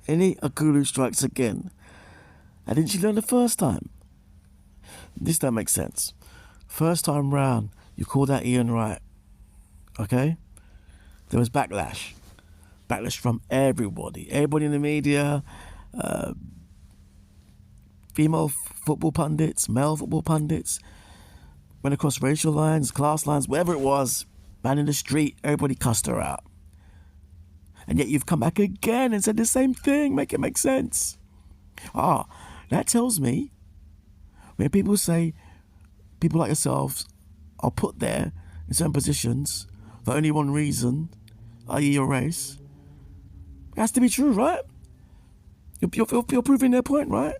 Eni Aluko strikes again. And didn't she learn the first time? This don't make sense. First time round, you called out Ian Wright. Okay? There was backlash. Backlash from everybody. Everybody in the media, female football pundits, male football pundits, went across racial lines, class lines, whatever it was, man in the street, everybody cussed her out. And yet you've come back again and said the same thing. Make it make sense. That tells me when people say people like yourselves are put there in certain positions for only one reason, i.e. your race, it has to be true, right? You're proving their point, right?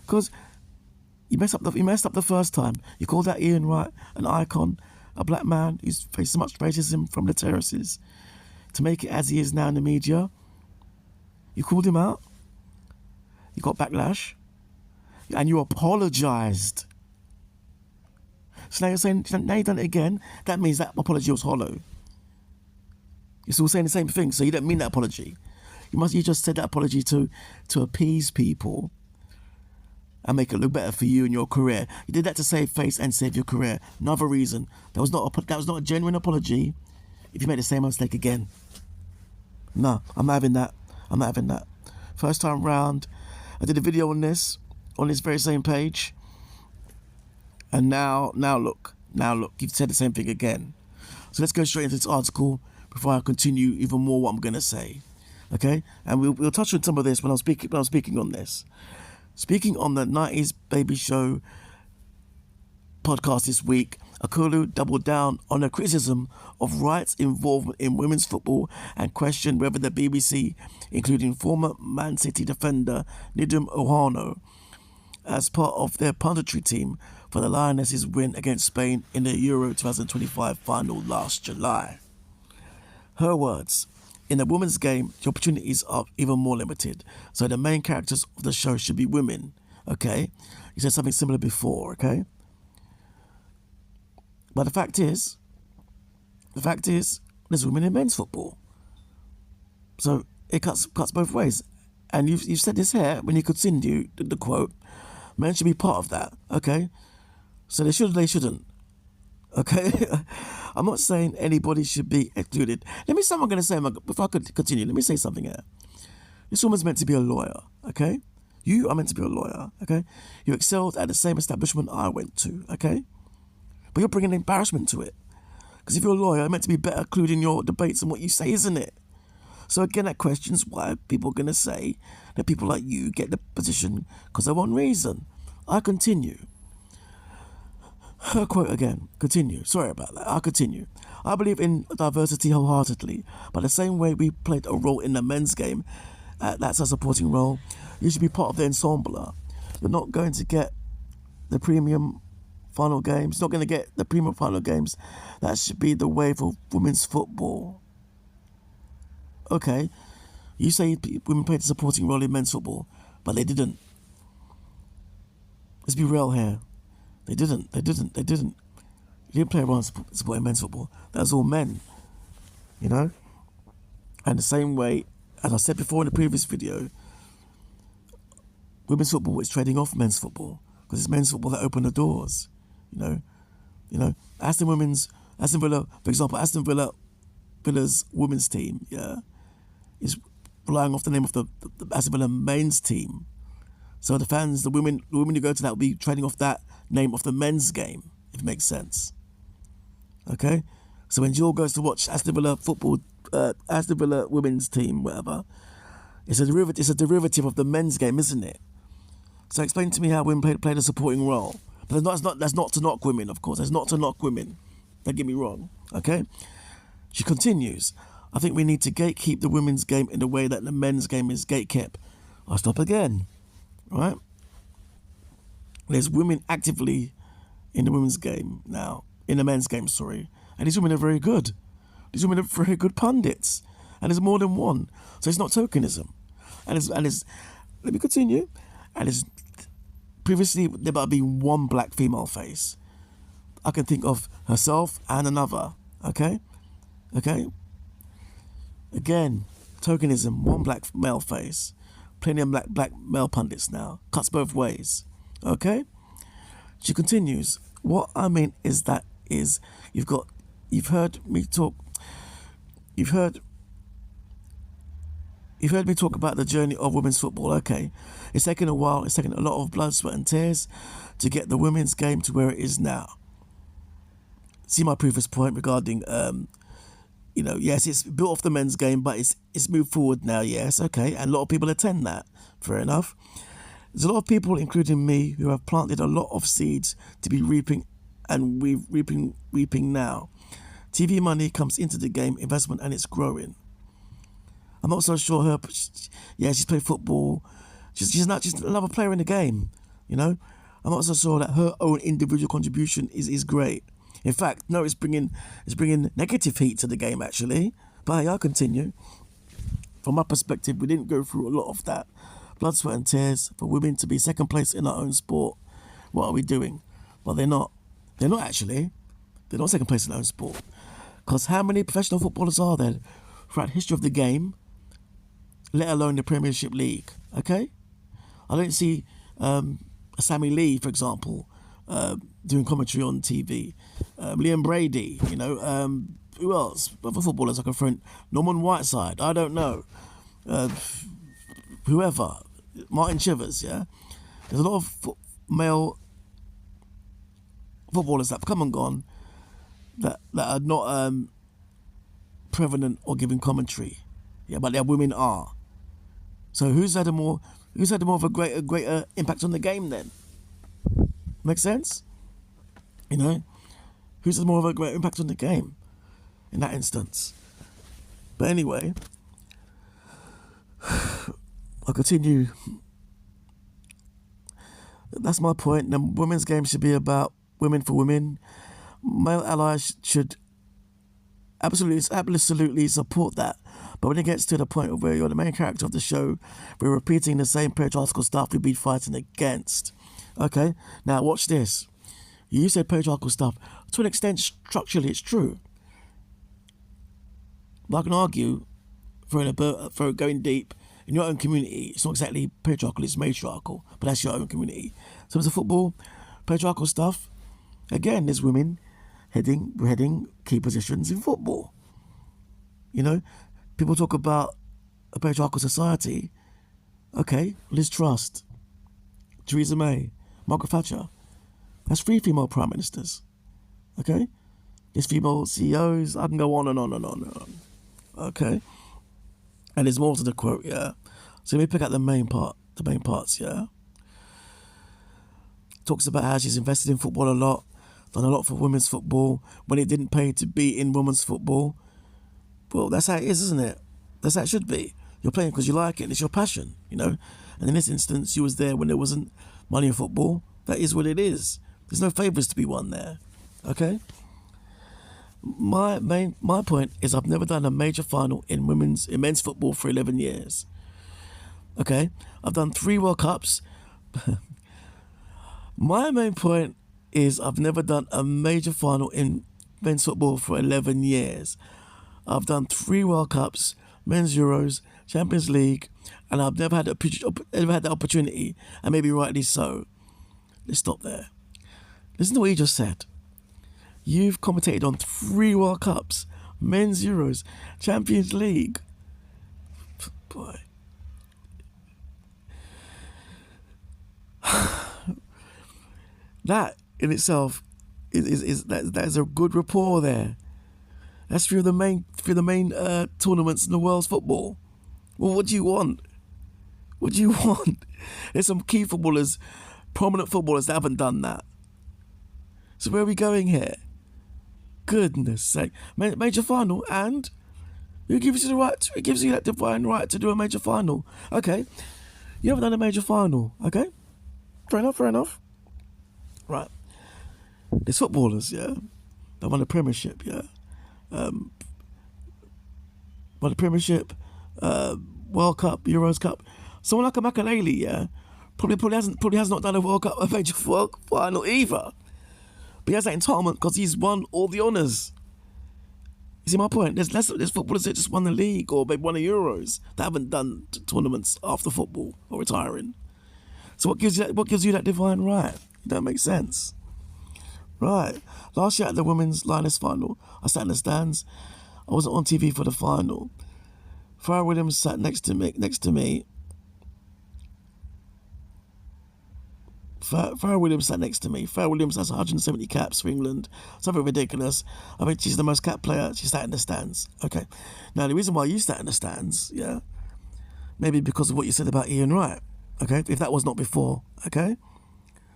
Because you messed up the first time. You called out Ian Wright an icon, a black man who's faced so much racism from the terraces, to make it as he is now in the media. You called him out. You got backlash. And you apologised. So now you're saying, now you've done it again. That means that apology was hollow. You're still saying the same thing, so you don't mean that apology. You just said that apology to appease people and make it look better for you and your career. You did that to save face and save your career. Another reason. That was not a genuine apology if you made the same mistake again. No, I'm not having that. First time round, I did a video on this very same page. And now look, you've said the same thing again. So let's go straight into this article before I continue even more what I'm going to say. Okay? And we'll touch on some of this when I'm speaking on this. Speaking on the 90s Baby Show podcast this week, Aluko doubled down on her criticism of Wright's involvement in women's football and questioned whether the BBC, including former Man City defender Nidum Ohano, as part of their punditry team for the Lionesses' win against Spain in the Euro 2025 final last July. Her words: in the women's game, the opportunities are even more limited, so the main characters of the show should be women, okay? You said something similar before, okay? But the fact is, there's women in men's football. So it cuts both ways. And you've said this here when you continue the quote, men should be part of that, okay? So they shouldn't, okay? I'm not saying anybody should be excluded. Before I could continue, let me say something here. This woman's meant to be a lawyer, okay? You are meant to be a lawyer, okay? You excelled at the same establishment I went to, okay? But you're bringing embarrassment to it. Because if you're a lawyer, you're meant to be better clued in your debates and what you say, isn't it? So again, that questions why people are going to say that people like you get the position because of one reason. I continue. Her quote again. Continue. Sorry about that. I continue. I believe in diversity wholeheartedly, but the same way we played a role in the men's game, that's a supporting role, you should be part of the ensemble. You're not going to get the premium final games. You're not going to get the premium final games. That should be the way for women's football. Okay, you say women played a supporting role in men's football, but they didn't. Let's be real here. They didn't. You didn't play a role in supporting men's football. That was all men, you know? And the same way, as I said before in the previous video, women's football is trading off men's football because it's men's football that opened the doors, you know? Aston Villa, for example, Villa's women's team, yeah, is relying off the name of the Aston Villa men's team. So the fans, the women who go to that will be trading off that name of the men's game, if it makes sense. Okay? So when Jill goes to watch Aston Villa football, Aston Villa women's team, whatever, it's a derivative of the men's game, isn't it? So explain to me how women played a supporting role. But that's not to knock women, of course. That's not to knock women. Don't get me wrong. Okay? She continues, I think we need to gatekeep the women's game in the way that the men's game is gatekept. I'll stop again. Right? There's women actively in the women's game now. In the men's game, sorry. And these women are very good. These women are very good pundits. And there's more than one. So it's not tokenism. And it's let me continue. And it's previously there might be one black female face. I can think of herself and another. Okay? Again, Tokenism, one black male face. Plenty of black male pundits now. Cuts both ways. Okay? She continues. What I mean is you've heard me talk me talk about the journey of women's football. Okay. It's taken a while, it's taken a lot of blood, sweat and tears to get the women's game to where it is now. See my previous point regarding yes, it's built off the men's game, but it's moved forward now, yes, okay, and a lot of people attend that. Fair enough. There's a lot of people, including me, who have planted a lot of seeds to be reaping, and we're reaping now. TV money comes into the game, investment, and it's growing. I'm not so sure she's played football. She's another player in the game, you know. I'm not so sure that her own individual contribution is great. In fact, no, it's bringing negative heat to the game, actually. But hey, I'll continue. From my perspective, we didn't go through a lot of that. Blood, sweat and tears for women to be second place in our own sport. What are we doing? Well, they're not. They're not actually. They're not second place in their own sport. Because how many professional footballers are there throughout the history of the game, let alone the Premiership League? Okay? I don't see Sammy Lee, for example, doing commentary on TV. Liam Brady, who else? Other footballers I can throw in. Norman Whiteside, I don't know. Whoever. Martin Chivers, yeah? There's a lot of male footballers that have come and gone that are not prevalent or giving commentary. Yeah, but their women are. So who's had more of a greater impact on the game then? Make sense? Who's had more of a great impact on the game in that instance? But anyway, I'll continue. That's my point. The women's game should be about women for women. Male allies should absolutely support that. But when it gets to the point of where you're the main character of the show, we're repeating the same patriarchal stuff we've been fighting against. Okay, now watch this. You said patriarchal stuff. To an extent, structurally, it's true. But I can argue, for going deep, in your own community, it's not exactly patriarchal, it's matriarchal, but that's your own community. So as a football, patriarchal stuff, again, there's women heading key positions in football. People talk about a patriarchal society. Okay, Liz Truss, Theresa May, Margaret Thatcher. That's 3 female prime ministers. Okay? There's female CEOs. I can go on and on and on and on. Okay? And there's more to the quote, yeah? So let me pick out the main parts, yeah? Talks about how she's invested in football a lot, done a lot for women's football, when it didn't pay to be in women's football. Well, that's how it is, isn't it? That's how it should be. You're playing because you like it and it's your passion, And in this instance, she was there when there wasn't money in football. That is what it is. There's no favours to be won there. Okay? My point is I've never done a major final in men's football for 11 years. Okay? I've done 3 World Cups. My main point is I've never done a major final in men's football for 11 years. I've done 3 World Cups, men's Euros, Champions League, and I've never had the opportunity, and maybe rightly so. Let's stop there. Listen to what you just said. You've commentated on 3 World Cups, men's Euros, Champions League. Boy. That in itself is a good rapport there. That's through the main tournaments in the world's football. Well, what do you want? What do you want? There's some key footballers, prominent footballers that haven't done that. So where are we going here? Goodness sake. Major final, and who gives you the right? Who gives you that divine right to do a major final? Okay, you haven't done a major final. Okay, fair enough. Right. There's footballers, yeah. They won the Premiership, yeah. Won the Premiership, World Cup, Euros Cup. Someone like a Makaleli, yeah, probably has not done a major World final either. But he has that entitlement because he's won all the honours. You see my point? There's footballers that just won the league or maybe won the Euros that haven't done tournaments after football or retiring. So what gives you that divine right? That makes sense. Right. Last year at the women's Lioness final, I sat in the stands. I wasn't on TV for the final. Farrah Williams sat next to me. Farrah Williams sat next to me. Farrah Williams has 170 caps for England. Something ridiculous. I mean, she's the most cap player. She sat in the stands. Okay. Now, the reason why you sat in the stands, yeah, maybe because of what you said about Ian Wright. Okay. If that was not before, okay.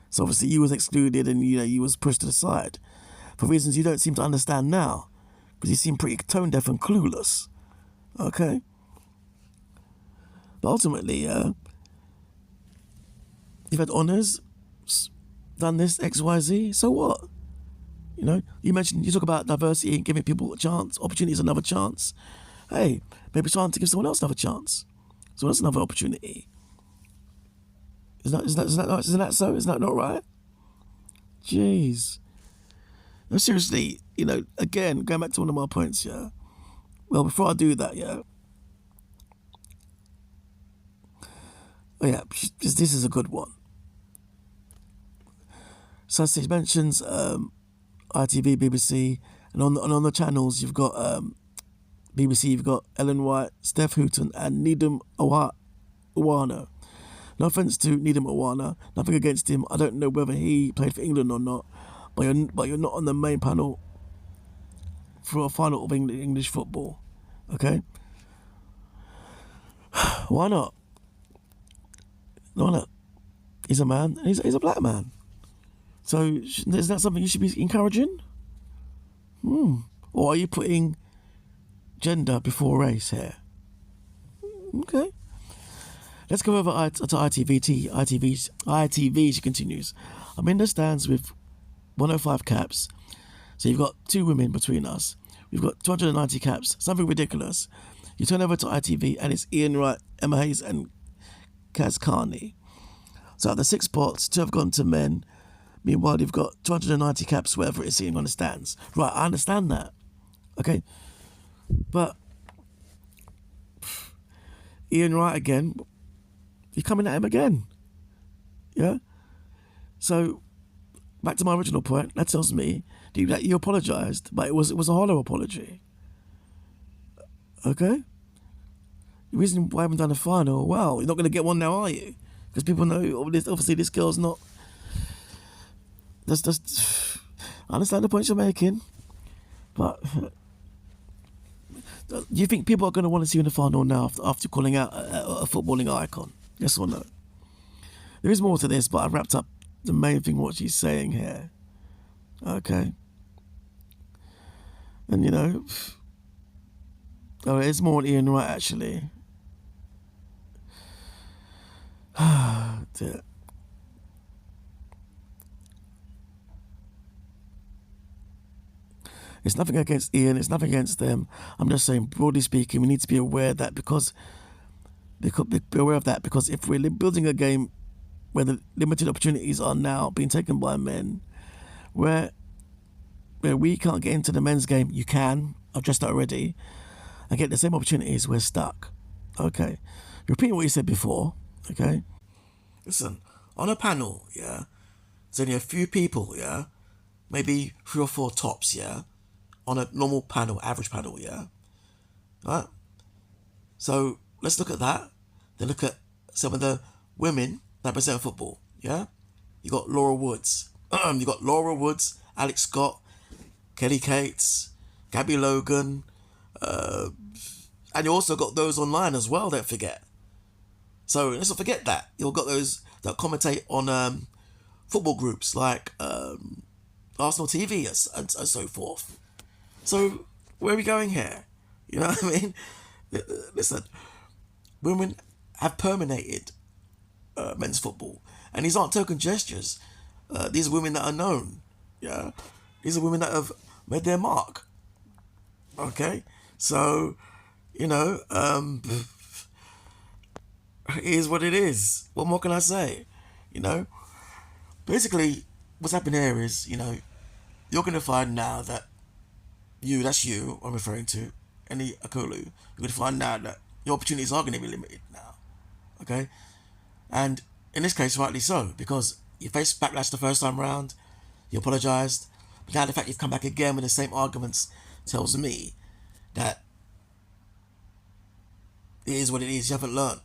So obviously you was excluded and you was pushed to the side for reasons you don't seem to understand now, because you seem pretty tone deaf and clueless. Okay. But ultimately, you've had honours, done this, X, Y, Z, so what? You talk about diversity and giving people a chance, opportunities, another chance. Hey, maybe it's time to give someone else another chance. Someone else another opportunity. Isn't that so? Isn't that not right? Jeez. No, seriously, again, going back to one of my points, yeah. Well, before I do that, yeah. Oh yeah, this is a good one. So she mentions ITV, BBC, and on the channels you've got BBC, you've got Ellen White, Steph Houghton, and Needham Owana. No offence to Needham Owana, nothing against him. I don't know whether he played for England or not, but you're not on the main panel for a final of English football, okay? Why not? Why not? He's a man. He's a black man. So is that something you should be encouraging? Or are you putting gender before race here? Okay. Let's go over to ITV. She continues. I'm in the stands with 105 caps. So you've got two women between us. We've got 290 caps. Something ridiculous. You turn over to ITV and it's Ian Wright, Emma Hayes and Kaz Carney. So out of the 6 spots, 2 have gone to men. Meanwhile, you've got 290 caps, whatever it is, sitting on the stands. Right, I understand that. Okay. But Ian Wright again, you're coming at him again. Yeah? So, back to my original point, that tells me that you apologised, but it was a hollow apology. Okay? The reason why I haven't done a final, well, you're not going to get one now, are you? Because people know, obviously, this girl's not... I understand the point you're making, but do you think people are going to want to see you in the final now after calling out a footballing icon? Yes or no? There is more to this, but I've wrapped up the main thing, what she's saying here. Okay. And it's more on Ian Wright, actually. Dear. It's nothing against Ian, it's nothing against them. I'm just saying, broadly speaking, we need to be aware of that because if we're building a game where the limited opportunities are now being taken by men, where we can't get into the men's game, you can, I've addressed that already, and get the same opportunities, we're stuck. Okay. Repeating what you said before, okay? Listen, on a panel, yeah, there's only a few people, yeah, maybe 3 or 4 tops, yeah, on a normal panel, average panel, yeah? Right? So, let's look at that. Then look at some of the women that represent football, yeah? You got Laura Woods. Alex Scott, Kelly Cates, Gabby Logan, and you also got those online as well, don't forget. So, let's not forget that. You've got those that commentate on football groups like Arsenal TV and so forth. So, where are we going here? You know what I mean? Listen, women have permeated men's football. And these aren't token gestures. These are women that are known. Yeah? These are women that have made their mark. Okay? So, it is what it is. What more can I say? Basically, what's happened here is, you're going to find now that that's you I'm referring to, Eni Aluko, you're going to find out that your opportunities are going to be limited now. Okay? And in this case, rightly so, because you faced backlash the first time round, you apologised, but now the fact you've come back again with the same arguments tells me that it is what it is. You haven't learned,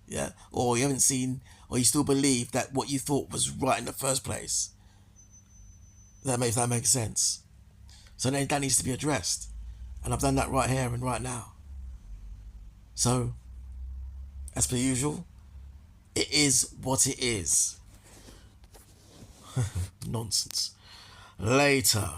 yeah, or you haven't seen, or you still believe that what you thought was right in the first place. That makes sense. So then that needs to be addressed, and I've done that right here and right now. So, as per usual, it is what it is. Nonsense. Later.